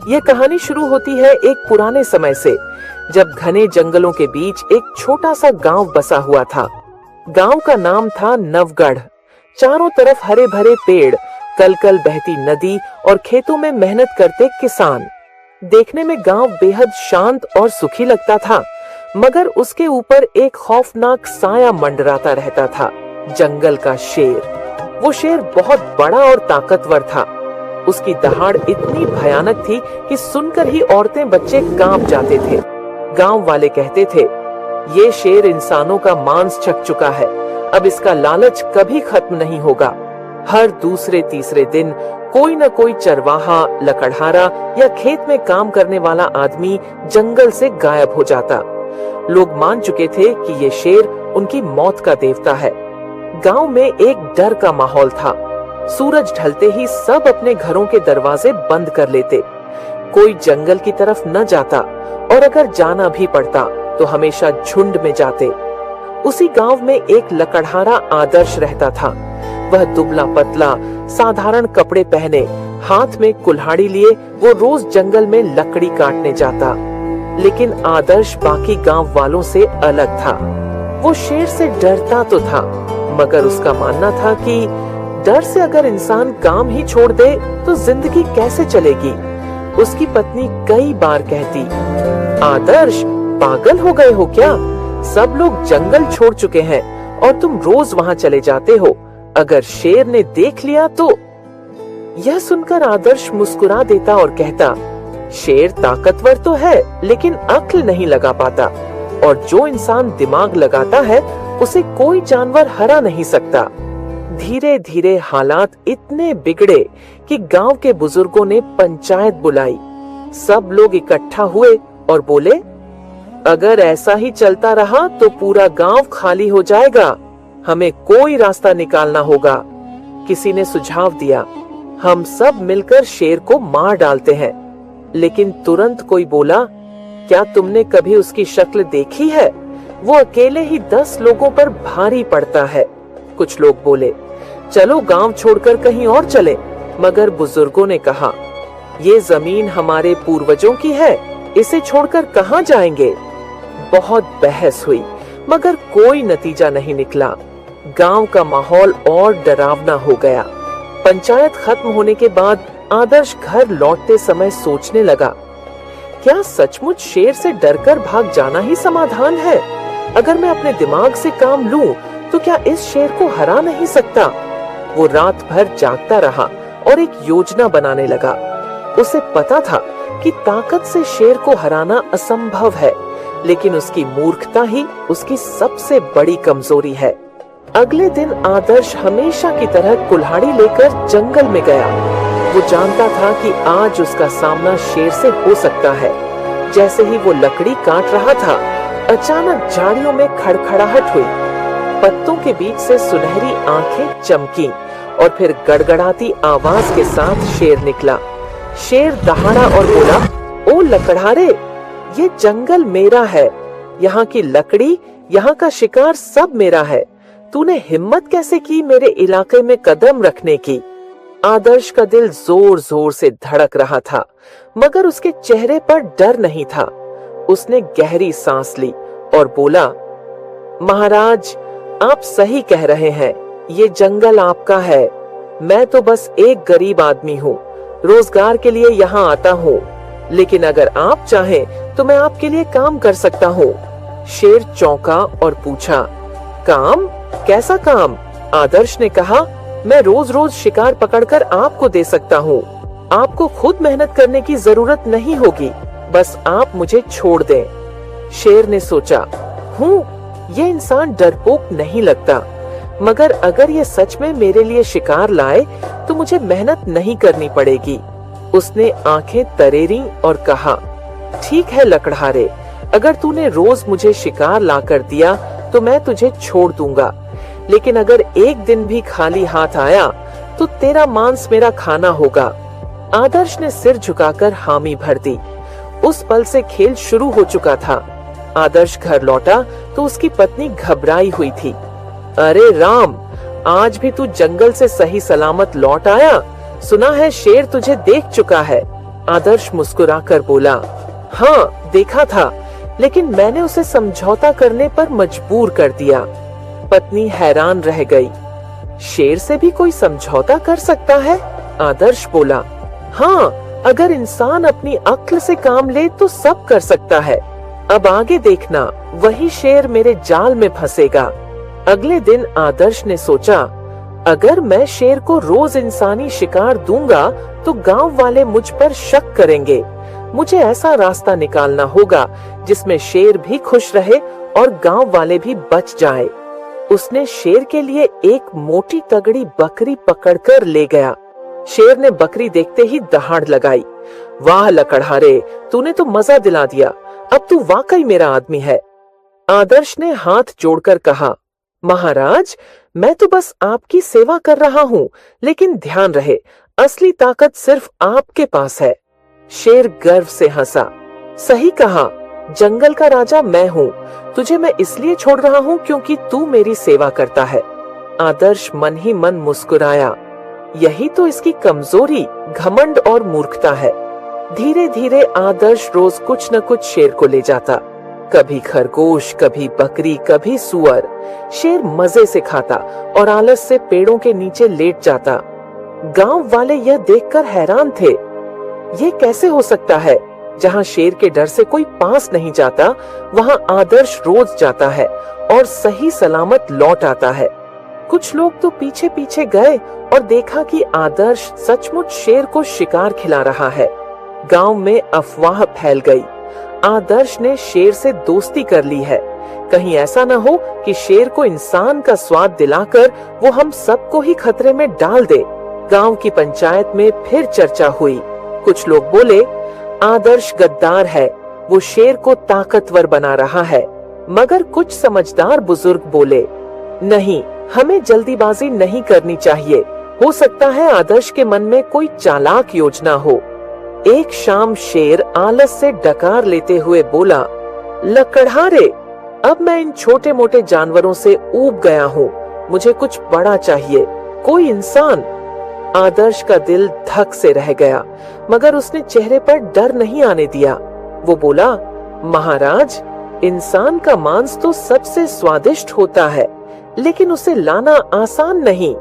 यह कहानी शुरू होती है एक पुराने समय से, जब घने जंगलों के बीच एक छोटा सा गांव बसा हुआ था। गांव का नाम था नवगढ़। चारों तरफ हरे भरे पेड़, कल कल बहती नदी और खेतों में मेहनत करते किसान। देखने में गांव बेहद शांत और सुखी लगता था, मगर उसके ऊपर एक खौफनाक साया मंडराता रहता था, जंगल का शेर। वो शेर बहुत बड़ा और ताकतवर था। उसकी दहाड़ इतनी भयानक थी कि सुनकर ही औरतें बच्चे कांप जाते थे। गांव वाले कहते थे, ये शेर इंसानों का मांस छक चुका है, अब इसका लालच कभी खत्म नहीं होगा। हर दूसरे तीसरे दिन कोई न कोई चरवाहा, लकड़हारा या खेत में काम करने वाला आदमी जंगल से गायब हो जाता। लोग मान चुके थे कि ये शेर उनकी मौत का देवता है। गांव में एक डर का माहौल था। सूरज ढलते ही सब अपने घरों के दरवाजे बंद कर लेते। कोई जंगल की तरफ न जाता, और अगर जाना भी पड़ता तो हमेशा झुंड में जाते। उसी गांव में एक लकड़हारा आदर्श रहता था। वह दुबला पतला, साधारण कपड़े पहने, हाथ में कुल्हाड़ी लिए वो रोज जंगल में लकड़ी काटने जाता। लेकिन आदर्श बाकी गांव वालों से अलग था। वो शेर से डरता तो था, मगर उसका मानना था कि डर से अगर इंसान काम ही छोड़ दे तो जिंदगी कैसे चलेगी। उसकी पत्नी कई बार कहती, आदर्श, पागल हो गए हो क्या? सब लोग जंगल छोड़ चुके हैं और तुम रोज वहां चले जाते हो। अगर शेर ने देख लिया तो? यह सुनकर आदर्श मुस्कुरा देता और कहता, शेर ताकतवर तो है, लेकिन अक्ल नहीं लगा पाता, और जो इंसान दिमाग लगाता है उसे कोई जानवर हरा नहीं सकता। धीरे धीरे हालात इतने बिगड़े कि गांव के बुजुर्गों ने पंचायत बुलाई। सब लोग इकट्ठा हुए और बोले, अगर ऐसा ही चलता रहा तो पूरा गांव खाली हो जाएगा। हमें कोई रास्ता निकालना होगा। किसी ने सुझाव दिया, हम सब मिलकर शेर को मार डालते हैं। लेकिन तुरंत कोई बोला, क्या तुमने कभी उसकी शक्ल देखी है? वो अकेले ही 10 लोगों पर भारी पड़ता है। कुछ लोग बोले, चलो गांव छोड़कर कहीं और चले। मगर बुजुर्गों ने कहा, ये जमीन हमारे पूर्वजों की है, इसे छोड़कर कहां जाएंगे? बहुत बहस हुई, मगर कोई नतीजा नहीं निकला। गांव का माहौल और डरावना हो गया। पंचायत खत्म होने के बाद आदर्श घर लौटते समय सोचने लगा, क्या सचमुच शेर से डरकर भाग जाना ही समाधान है? अगर मैं अपने दिमाग से काम लूं, तो क्या इस शेर को हरा नहीं सकता? वो रात भर जागता रहा और एक योजना बनाने लगा। उसे पता था कि ताकत से शेर को हराना असंभव है, लेकिन उसकी मूर्खता ही उसकी सबसे बड़ी कमजोरी है। अगले दिन आदर्श हमेशा की तरह कुल्हाड़ी लेकर जंगल में गया। वो जानता था कि आज उसका सामना शेर से हो सकता है। जैसे ही वो लकड़ी काट रहा था, अचानक झाड़ियों में खड़खड़ाहट हुई। पत्तों के बीच से सुनहरी आंखें चमकी और फिर गड़गड़ाती आवाज के साथ शेर निकला। शेर दहाड़ा और बोला, ओ लकड़हारे, ये जंगल मेरा है। यहाँ की लकड़ी, यहाँ का शिकार सब मेरा है। तूने हिम्मत कैसे की मेरे इलाके में कदम रखने की? आदर्श का दिल जोर जोर से धड़क रहा था, मगर उसके चेहरे पर डर नहीं था। उसने गहरी सांस ली और बोला, महाराज, आप सही कह रहे हैं, ये जंगल आपका है। मैं तो बस एक गरीब आदमी हूँ, रोजगार के लिए यहाँ आता हूँ। लेकिन अगर आप चाहें तो मैं आपके लिए काम कर सकता हूँ। शेर चौंका और पूछा, काम? कैसा काम? आदर्श ने कहा, मैं रोज रोज शिकार पकड़कर आपको दे सकता हूँ। आपको खुद मेहनत करने की जरूरत नहीं होगी, बस आप मुझे छोड़ दें। शेर ने सोचा, ये इंसान डरपोक नहीं लगता, मगर अगर ये सच में मेरे लिए शिकार लाए तो मुझे मेहनत नहीं करनी पड़ेगी। उसने आंखें तरेरी और कहा, ठीक है लकड़हारे, अगर तूने रोज मुझे शिकार लाकर दिया तो मैं तुझे छोड़ दूंगा। लेकिन अगर एक दिन भी खाली हाथ आया तो तेरा मांस मेरा खाना होगा। आदर्श ने सिर झुकाकर हामी भर दी। उस पल से खेल शुरू हो चुका था। आदर्श घर लौटा तो उसकी पत्नी घबराई हुई थी। अरे राम, आज भी तू जंगल से सही सलामत लौट आया? सुना है शेर तुझे देख चुका है। आदर्श मुस्कुराकर बोला, हाँ देखा था, लेकिन मैंने उसे समझौता करने पर मजबूर कर दिया। पत्नी हैरान रह गई। शेर से भी कोई समझौता कर सकता है? आदर्श बोला, हाँ, अगर इंसान अपनी अक्ल से काम ले तो सब कर सकता है। अब आगे देखना, वही शेर मेरे जाल में फंसेगा। अगले दिन आदर्श ने सोचा, अगर मैं शेर को रोज इंसानी शिकार दूंगा तो गांव वाले मुझ पर शक करेंगे। मुझे ऐसा रास्ता निकालना होगा जिसमें शेर भी खुश रहे और गांव वाले भी बच जाए। उसने शेर के लिए एक मोटी तगड़ी बकरी पकड़कर ले गया। शेर ने बकरी देखते ही दहाड़ लगाई। वाह लकड़हारे, तूने तो मजा दिला दिया, अब तू वाकई मेरा आदमी है। आदर्श ने हाथ जोड़कर कहा, महाराज, मैं तो बस आपकी सेवा कर रहा हूँ, लेकिन ध्यान रहे, असली ताकत सिर्फ आपके पास है। शेर गर्व से हंसा, सही कहा, जंगल का राजा मैं हूँ। तुझे मैं इसलिए छोड़ रहा हूँ क्योंकि तू मेरी सेवा करता है। आदर्श मन ही मन मुस्कुराया। यही तो इसकी कमजोरी, घमंड और मूर्खता है। धीरे धीरे आदर्श रोज कुछ न कुछ शेर को ले जाता। कभी खरगोश, कभी बकरी, कभी सुअर। शेर मजे से खाता और आलस से पेड़ों के नीचे लेट जाता। गांव वाले यह देखकर हैरान थे। ये कैसे हो सकता है? जहां शेर के डर से कोई पास नहीं जाता, वहां आदर्श रोज जाता है और सही सलामत लौट आता है। कुछ लोग तो पीछे पीछे गए और देखा कि आदर्श सचमुच शेर को शिकार खिला रहा है। गांव में अफवाह फैल गई। आदर्श ने शेर से दोस्ती कर ली है। कहीं ऐसा न हो कि शेर को इंसान का स्वाद दिलाकर वो हम सबको ही खतरे में डाल दे। गांव की पंचायत में फिर चर्चा हुई। कुछ लोग बोले, आदर्श गद्दार है, वो शेर को ताकतवर बना रहा है। मगर कुछ समझदार बुजुर्ग बोले, नहीं, हमें जल्दीबाजी नहीं करनी चाहिए। हो सकता है आदर्श के मन में कोई चालाक योजना हो। एक शाम शेर आलस से डकार लेते हुए बोला, लकड़हारे, अब मैं इन छोटे मोटे जानवरों से ऊब गया हूँ। मुझे कुछ बड़ा चाहिए, कोई इंसान। आदर्श का दिल धक से रह गया, मगर उसने चेहरे पर डर नहीं आने दिया। वो बोला, महाराज, इंसान का मांस तो सबसे स्वादिष्ट होता है, लेकिन उसे लाना आसान नहीं।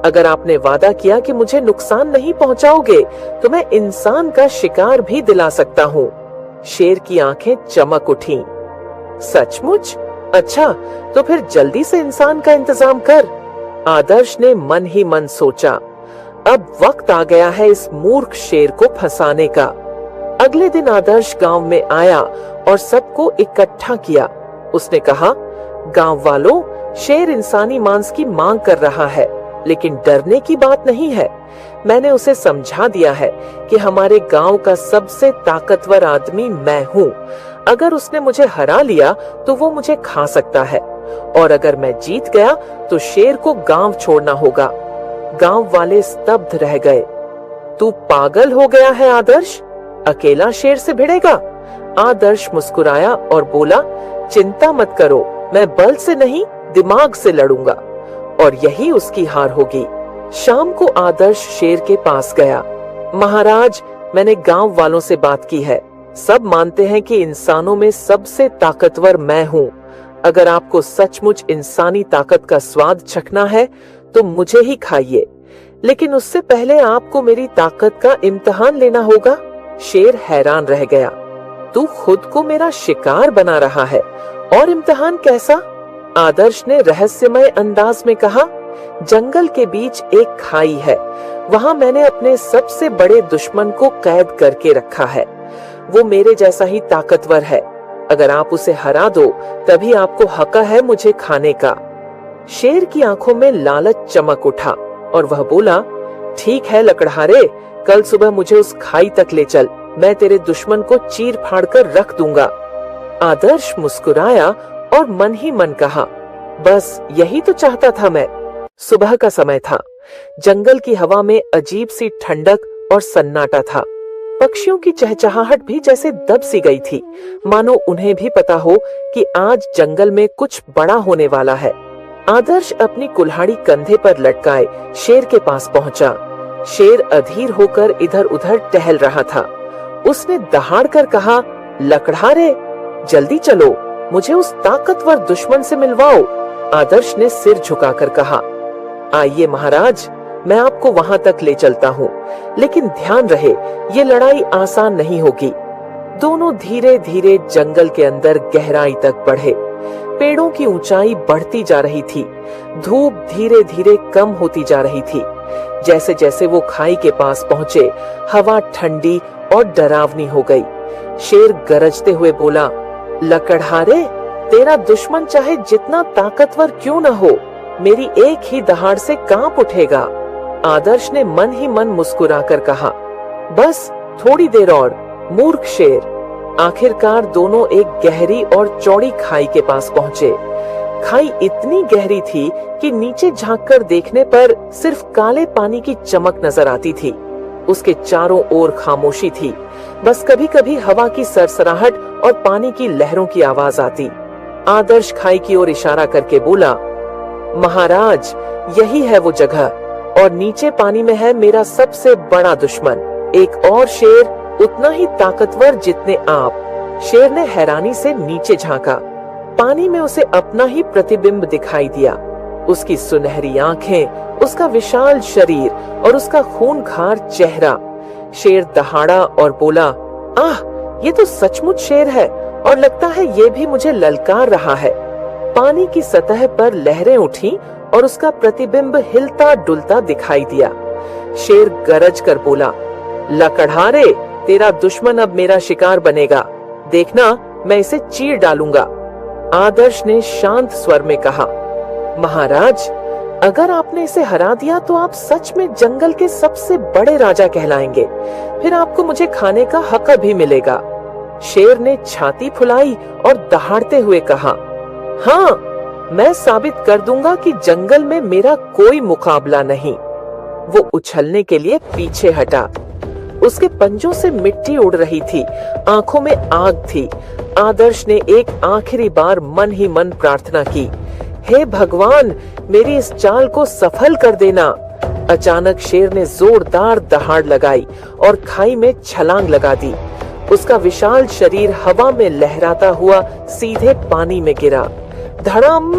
अगर आपने वादा किया कि मुझे नुकसान नहीं पहुंचाओगे, तो मैं इंसान का शिकार भी दिला सकता हूँ। शेर की आंखें चमक उठीं। सचमुच? अच्छा, तो फिर जल्दी से इंसान का इंतजाम कर। आदर्श ने मन ही मन सोचा, अब वक्त आ गया है इस मूर्ख शेर को फंसाने का। अगले दिन आदर्श गांव में आया और सबको इकट्ठा किया। उसने कहा, गांव वालों, शेर इंसानी मांस की मांग कर रहा है, लेकिन डरने की बात नहीं है। मैंने उसे समझा दिया है कि हमारे गांव का सबसे ताकतवर आदमी मैं हूँ। अगर उसने मुझे हरा लिया तो वो मुझे खा सकता है, और अगर मैं जीत गया तो शेर को गांव छोड़ना होगा। गांव वाले स्तब्ध रह गए। तू पागल हो गया है आदर्श? अकेला शेर से भिड़ेगा? आदर्श मुस्कुराया और बोला, चिंता मत करो, मैं बल से नहीं, दिमाग से लड़ूंगा। और यही उसकी हार होगी। शाम को आदर्श शेर के पास गया। महाराज, मैंने गांव वालों से बात की है। सब मानते हैं कि इंसानों में सबसे ताकतवर मैं हूँ। अगर आपको सचमुच इंसानी ताकत का स्वाद चखना है तो मुझे ही खाइए, लेकिन उससे पहले आपको मेरी ताकत का इम्तिहान लेना होगा। शेर हैरान रह गया। तू खुद को मेरा शिकार बना रहा है, और इम्तिहान कैसा? आदर्श ने रहस्यमय अंदाज में कहा, जंगल के बीच एक खाई है, वहां मैंने अपने सबसे बड़े दुश्मन को कैद करके रखा है। वो मेरे जैसा ही ताकतवर है। अगर आप उसे हरा दो, तभी आपको हक है मुझे खाने का। शेर की आंखों में लालच चमक उठा और वह बोला, ठीक है लकड़हारे, कल सुबह मुझे उस खाई तक ले चल। मैं तेरे दुश्मन को चीर फाड़ कर रख दूंगा। आदर्श मुस्कुराया और मन ही मन कहा, बस यही तो चाहता था मैं। सुबह का समय था। जंगल की हवा में अजीब सी ठंडक और सन्नाटा था। पक्षियों की चहचहाहट भी जैसे दब सी गई थी, मानो उन्हें भी पता हो कि आज जंगल में कुछ बड़ा होने वाला है। आदर्श अपनी कुल्हाड़ी कंधे पर लटकाए शेर के पास पहुंचा। शेर अधीर होकर इधर उधर टहल रहा था। उसने दहाड़ कर कहा, लकड़हारे, जल्दी चलो, मुझे उस ताकतवर दुश्मन से मिलवाओ। आदर्श ने सिर झुकाकर कहा, आइए महाराज, मैं आपको वहां तक ले चलता हूँ, लेकिन ध्यान रहे ये लड़ाई आसान नहीं होगी। दोनों धीरे धीरे जंगल के अंदर गहराई तक बढ़े। पेड़ों की ऊंचाई बढ़ती जा रही थी। धूप धीरे धीरे कम होती जा रही थी। जैसे जैसे वो खाई के पास पहुंचे, हवा ठंडी और डरावनी हो गई। शेर गरजते हुए बोला, लकड़हारे, तेरा दुश्मन चाहे जितना ताकतवर क्यों न हो, मेरी एक ही दहाड़ से कांप उठेगा। आदर्श ने मन ही मन मुस्कुराकर कहा, बस थोड़ी देर और, मूर्ख शेर। आखिरकार दोनों एक गहरी और चौड़ी खाई के पास पहुंचे। खाई इतनी गहरी थी कि नीचे झांककर देखने पर सिर्फ काले पानी की चमक नजर आती थी। उसके चारों ओर खामोशी थी, बस कभी कभी हवा की सरसराहट और पानी की लहरों की आवाज आती। आदर्श खाई की ओर इशारा करके बोला, महाराज, यही है वो जगह, और नीचे पानी में है मेरा सबसे बड़ा दुश्मन, एक और शेर उतना ही ताकतवर जितने आप। शेर ने हैरानी से नीचे झांका। पानी में उसे अपना ही प्रतिबिंब दिखाई दिया। उसकी सुनहरी आंखें, उसका विशाल शरीर और उसका खूंखार चेहरा। शेर दहाड़ा और बोला, आह, ये तो सचमुच शेर है, और लगता है ये भी मुझे ललकार रहा है। पानी की सतह पर लहरें उठी और उसका प्रतिबिंब हिलता डुलता दिखाई दिया। शेर गरज कर बोला, लकड़हारे, तेरा दुश्मन अब मेरा शिकार बनेगा, देखना मैं इसे चीर डालूंगा। आदर्श ने शांत स्वर में कहा, महाराज, अगर आपने इसे हरा दिया तो आप सच में जंगल के सबसे बड़े राजा कहलाएंगे, फिर आपको मुझे खाने का हक भी मिलेगा। शेर ने छाती फुलाई और दहाड़ते हुए कहा, हाँ, मैं साबित कर दूंगा कि जंगल में मेरा कोई मुकाबला नहीं। वो उछलने के लिए पीछे हटा। उसके पंजों से मिट्टी उड़ रही थी, आंखों में आग थी। आदर्श ने एक आखिरी बार मन ही मन प्रार्थना की, हे भगवान, मेरी इस चाल को सफल कर देना। अचानक शेर ने जोरदार दहाड़ लगाई और खाई में छलांग लगा दी। उसका विशाल शरीर हवा में लहराता हुआ सीधे पानी में गिरा। धड़ाम!